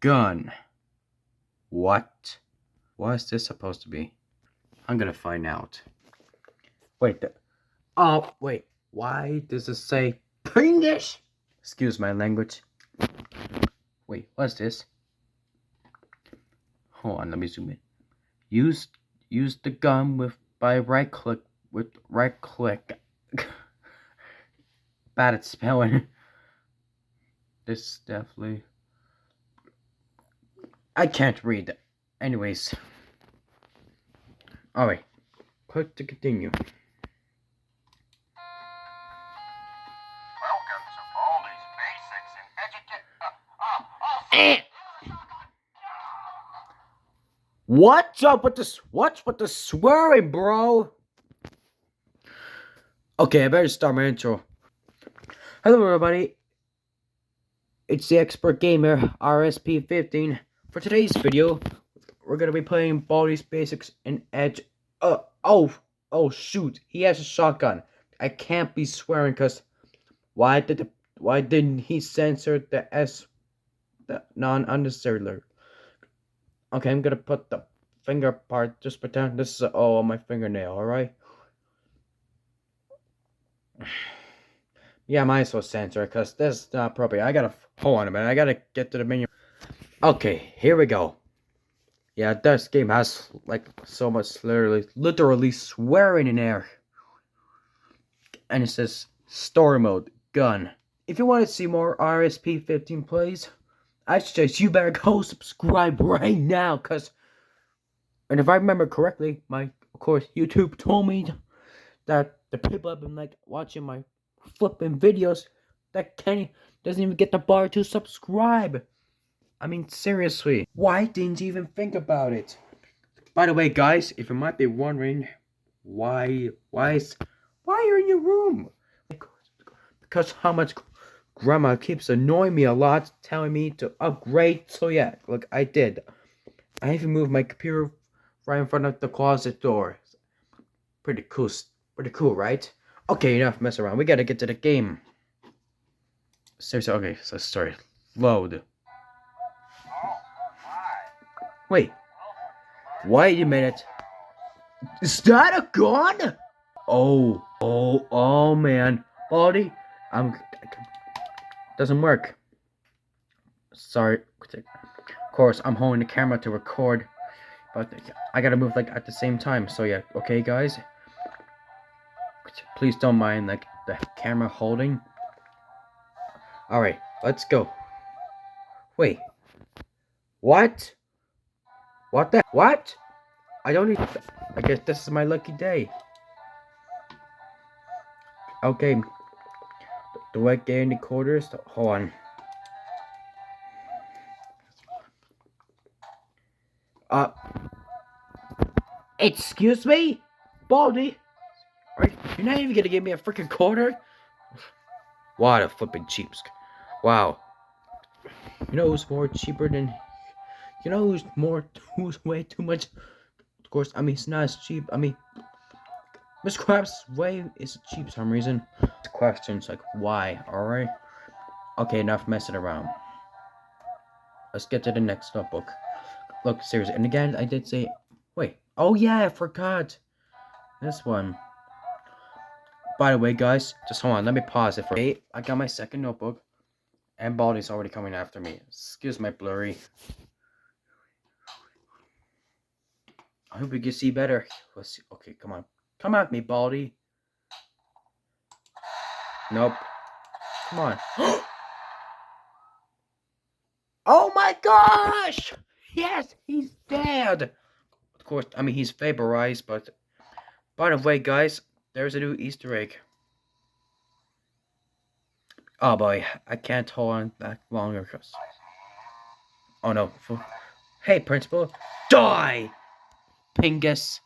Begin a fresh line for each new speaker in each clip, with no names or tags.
gun. What? What is this supposed to be? I'm gonna find out. Wait, oh, wait. Why does it say penis? Excuse my language. Wait, what's this? Hold on, let me zoom in. Use the gun by right click. Bad at spelling. This definitely. I can't read. Anyways. Alright. Click to continue.
Welcome to BALDI'S Basics in Education.
What's up with this? What's with the swearing, bro? Okay, I better start my intro. Hello, everybody. It's the expert gamer, RobertSP15. For today's video, we're gonna be playing BALDI'S Basics in Edge. Oh, shoot! He has a shotgun. I can't be swearing because why didn't he censor the S, the non-unnecessary? Okay, I'm gonna put the finger part. Just pretend this is on my fingernail. All right. Yeah, might as well censor it because this is not appropriate. I gotta hold on a minute. I gotta get to the menu. Okay, here we go. Yeah, this game has like so much literally swearing in there. And it says story mode, gun. If you want to see more RobertSP15 plays, I suggest you better go subscribe right now, and if I remember correctly, of course YouTube told me that the people have been like watching my flipping videos that doesn't even get the bar to subscribe. I mean, seriously, why didn't you even think about it? By the way, guys, if you might be wondering why you're in your room, because how much Grandma keeps annoying me a lot, telling me to upgrade. So yeah, look, I did. I even moved my computer right in front of the closet door. Pretty cool, right? Okay, enough mess around. We gotta get to the game. Seriously, okay, so sorry. Load. Wait a minute. Is that a gun? Oh man, Baldi, doesn't work. Sorry. Of course, I'm holding the camera to record, but I gotta move like at the same time. So yeah, okay, guys. Please don't mind like the camera holding. All right, let's go. Wait. What? What? I don't need. I guess this is my lucky day. Okay. Do I get any quarters? Hold on. Excuse me? Baldi? You're not even gonna give me a freaking quarter? What a flipping cheap. Wow. You know who's more cheaper than... You know who's way too much... Of course, I mean, it's not as cheap. I mean... Miss Crab's way is cheap for some reason. Questions like, why? Alright? Okay, enough messing around. Let's get to the next notebook. Look, seriously. And again, I did say... Wait. Oh yeah, I forgot. This one. By the way, guys, just hold on. Let me pause it for... Hey, I got my second notebook. And Baldi's already coming after me. Excuse my blurry. I hope you can see better. Let's see. Okay, come on. Come at me, Baldi. Nope. Come on. Oh my gosh! Yes, he's dead. Of course, I mean, he's vaporized, but... By the way, guys, there's a new Easter egg. Oh boy, I can't hold on that longer because... Oh no. Hey, Principal. Die! Pingus.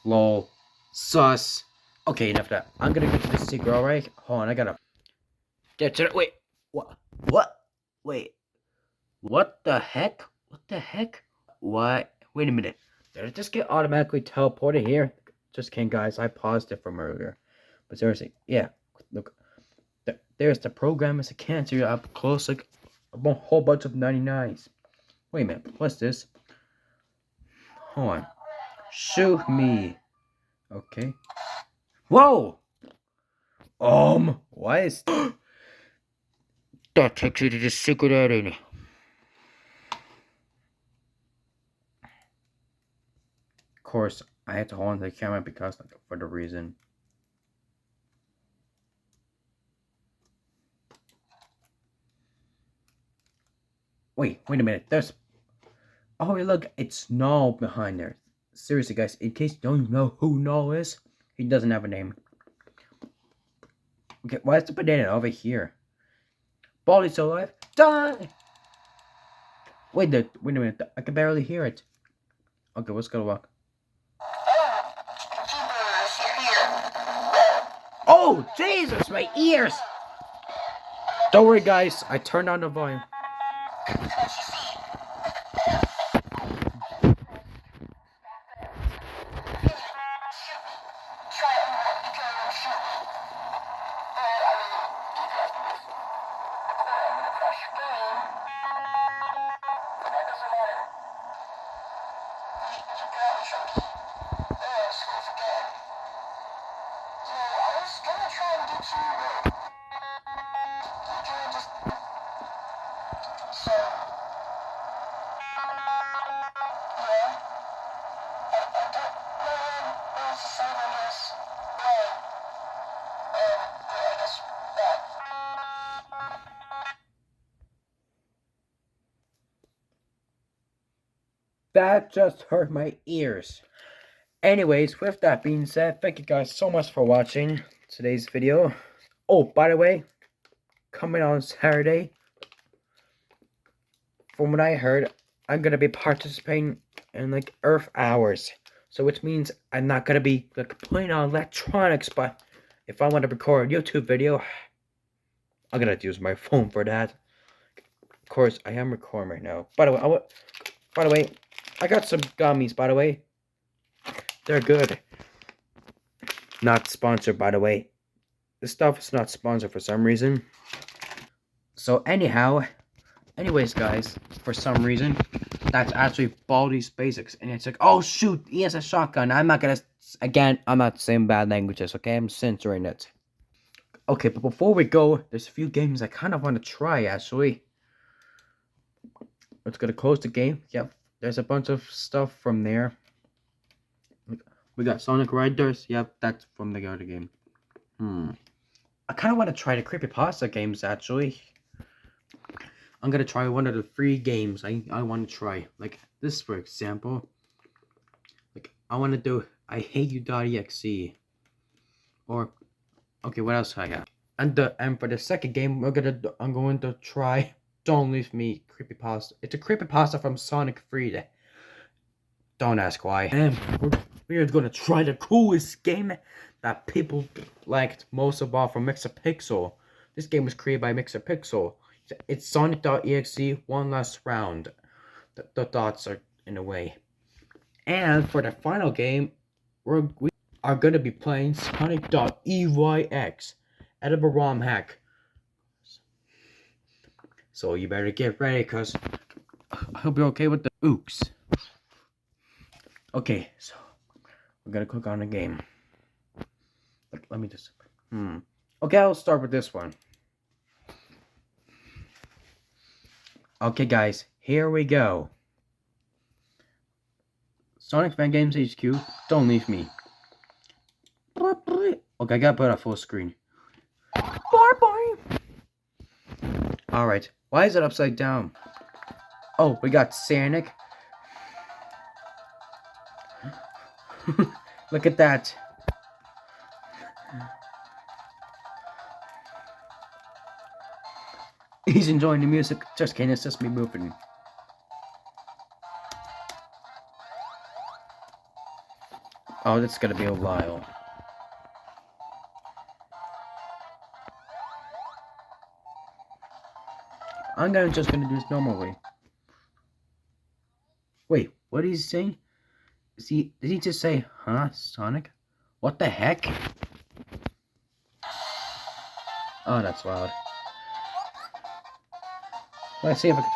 Lol. Sus. Okay, enough of that. I'm gonna get to the secret, alright? Hold on, I gotta... Get to the... Wait. What? Wait. What the heck? What the heck? What? Wait a minute. Did I just get automatically teleported here? Just kidding, guys. I paused it from earlier. But seriously, yeah. Look. There's the program as a cancer up close. Like, A whole bunch of 99s. Wait a minute, what's this? Hold on. Shoot me. Okay. Whoa! Why is that takes you to the secret ending? Of course, I had to hold on to the camera because for the reason. Wait a minute. There's. Oh, look, it's Null behind there. Seriously, guys, in case you don't know who Null is, he doesn't have a name. Okay, why is the banana over here? Baldi's still alive? Die! Wait a minute. I can barely hear it. Okay, let's go walk. Oh, Jesus, my ears! Don't worry, guys. I turned on the volume. That just hurt my ears. Anyways, with that being said, thank you guys so much for watching today's video. Oh, by the way, coming on Saturday, from what I heard, I'm gonna be participating in like Earth Hours. So which means I'm not gonna be like playing on electronics, but if I want to record a YouTube video, I'm gonna use my phone for that. Of course, I am recording right now. By the way, I got some gummies. By the way, they're good. Not sponsored, by the way. This stuff is not sponsored for some reason. So anyways, guys, for some reason, that's actually Baldi's Basics, and it's like, oh shoot, he has a shotgun. I'm not saying bad languages, okay? I'm censoring it. Okay, but before we go, there's a few games I kind of want to try, actually. Let's gonna close the game. Yep, there's a bunch of stuff from there. We got Sonic Riders. Yep, that's from the other game. I kind of want to try the creepypasta games, actually. I'm gonna try one of the free games I want to try. Like this, for example. Like, I want to do I Hate You.exe. Or, okay, what else I got? And for the second game, I'm going to try Don't Leave Me creepypasta. It's a creepypasta from Sonic 3. Don't ask why. And we're going to try the coolest game that people liked most of all from Mixapixel. This game was created by Mixapixel. It's Sonic.exe, one last round. The dots are in a way. And for the final game, we are going to be playing Sonic.eyx, edible ROM hack. So you better get ready, cause I hope you're okay with the ooks. Okay, so we're gonna click on the game. Let me just. Okay, I'll start with this one. Okay, guys, here we go. Sonic Fan Games HQ, Don't Leave Me. Okay, I gotta put it on full screen. Alright, why is it upside down? Oh, we got Sonic. Look at that. He's enjoying the music. Just kidding, it's just me moving. Oh, that's gonna be a while. I'm just gonna do this normally. Wait, what is he saying? Did he just say, huh, Sonic? What the heck? Oh, that's loud. Let's see if I can.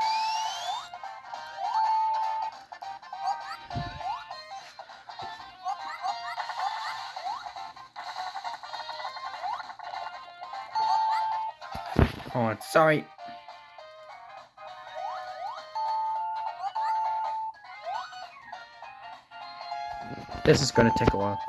Hold on, sorry. This is gonna take a while.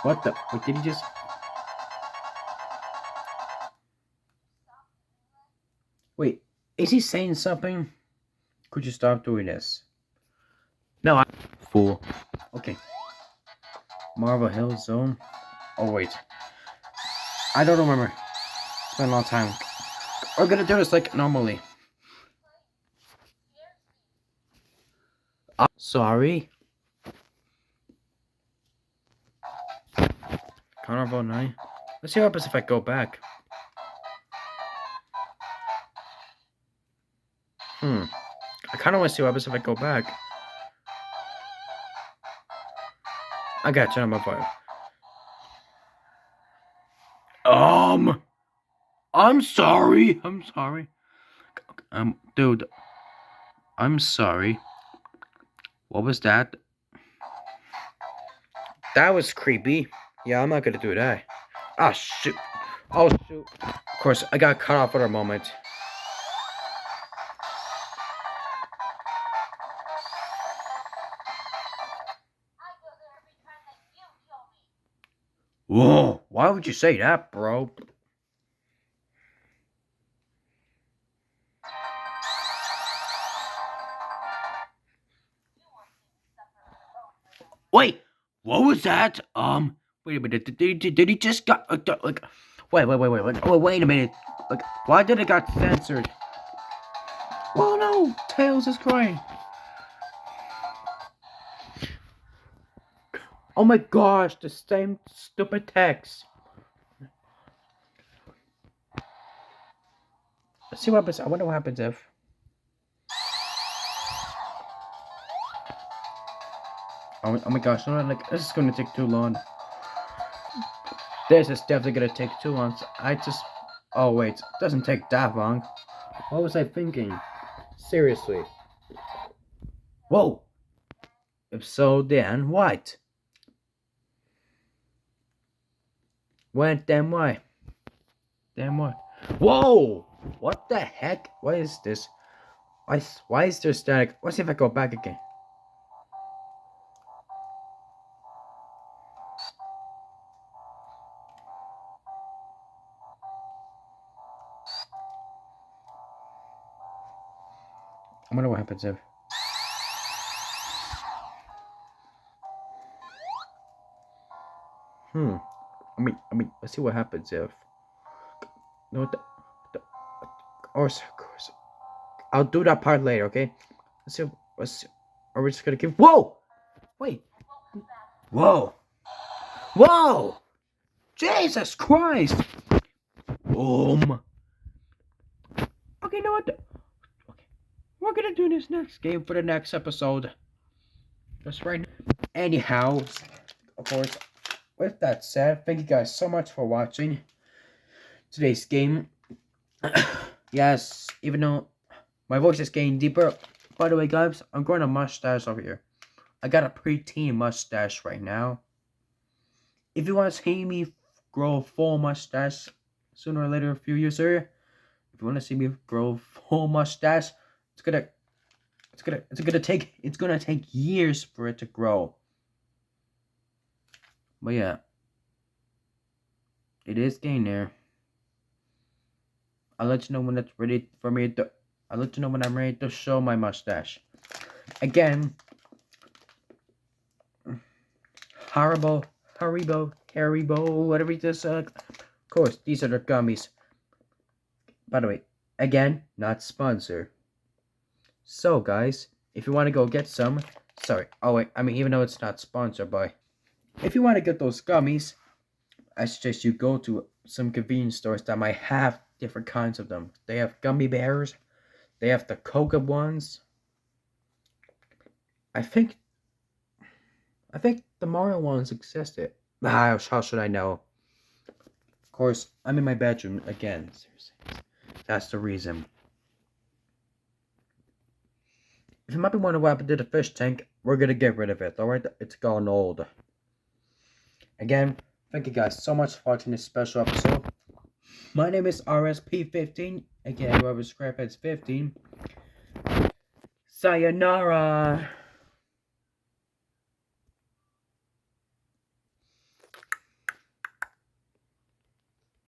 What the? What did he just? Wait, is he saying something? Could you stop doing this? No, I. Fool. Okay. Marble Hill Zone. Oh, wait. I don't remember. It's been a long time. We're gonna do this like normally. Sorry. Carnival 9. Let's see what happens if I go back. I kind of want to see what happens if I go back. I got you on my phone. I'm sorry. I'm sorry. Dude. I'm sorry. What was that? That was creepy. Yeah, I'm not gonna do that. Oh, shoot. Oh, shoot. Of course, I got cut off for a moment. Whoa, why would you say that, bro? Wait, what was that? Wait a minute. Did he just got like? Wait a minute. Like, why did it got censored? Oh no, Tails is crying. Oh my gosh, the same stupid text. Let's see what happens. I wonder what happens if. Oh my gosh, no, like, this is gonna take too long. This is definitely gonna take too long. So I just. Oh wait, it doesn't take that long. What was I thinking? Seriously. Whoa! If so, then what? When, then why? Then what? Whoa! What the heck? What is this? Why is there static? Let's see if I go back again. I wonder what happens if. I mean, let's see what happens if. No, of course. I'll do that part later, okay? Let's see. Are we just gonna keep? Whoa! Wait. Whoa! Whoa! Jesus Christ! Okay, you know what? Okay, we're gonna do this next game for the next episode. That's right. Anyhow, of course. With that said, thank you guys so much for watching today's game. Yes, even though my voice is getting deeper. By the way, guys, I'm growing a mustache over here. I got a preteen mustache right now. If you want to see me grow a full mustache sooner or later, a few years later, if you want to see me grow a full mustache, it's gonna take years for it to grow. But yeah, it is getting there. I'll let you know when it's ready for me to. I'll let you know when I'm ready to show my mustache. Again, Haribo, whatever it is. Of course, these are the gummies. By the way, again, not sponsor. So, guys, if you want to go get some, sorry. Oh wait, I mean, even though it's not sponsored by. if you want to get those gummies, I suggest you go to some convenience stores that might have different kinds of them. They have gummy bears. They have the coca ones. I think the Mario ones existed. How should I know? Of course, I'm in my bedroom again. Seriously. That's the reason. If you might be wondering what happened to the fish tank, we're gonna get rid of it, alright? It's gone old. Again, thank you guys so much for watching this special episode. My name is RSP15, again, RobertSP15. Sayonara!